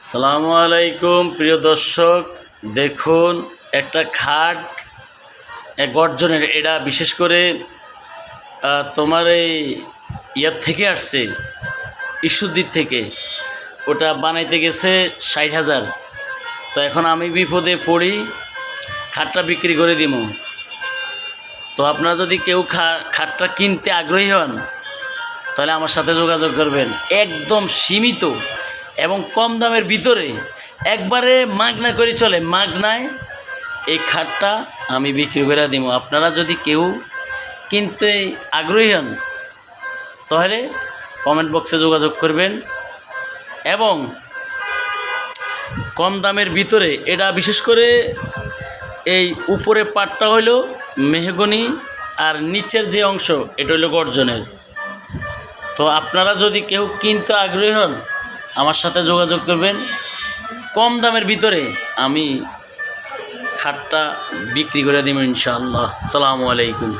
আসসালামু আলাইকুম প্রিয় দর্শক, দেখুন একটা খাট এক গর্জনের, এটা বিশেষ করে তোমার এই ইয়ার থেকে আসছে, ইস্যুদ্বীপ থেকে। ওটা বানাইতে গেছে ৬০,০০০। তো এখন আমি বিপদে পড়ি, খাটটা বিক্রি করে দিব। তো আপনারা যদি কেউ খাটটা কিনতে আগ্রহী হন তাহলে আমার সাথে যোগাযোগ করবেন। একদম সীমিত এবং কম দামের ভিতরে একবারে মাগনা করে চলে, মাগনায় এই খাটটা আমি বিক্রি করে দিব। আপনারা যদি কেউ কিনতে আগ্রহী হন তাহলে কমেন্ট বক্সে যোগাযোগ করবেন। এবং কম দামের ভিতরে এটা বিশেষ করে এই উপরে পাটটা হলো মেহগনি আর নিচের যে অংশ এটা হলো গর্জনের। তো আপনারা যদি কেউ কিনতে আগ্রহী হন আমার সাথে যোগাযোগ করবেন। কম দামের ভিতরে আমি খাটটা বিক্রি করে দিব ইনশাআল্লাহ। আসসালামু আলাইকুম।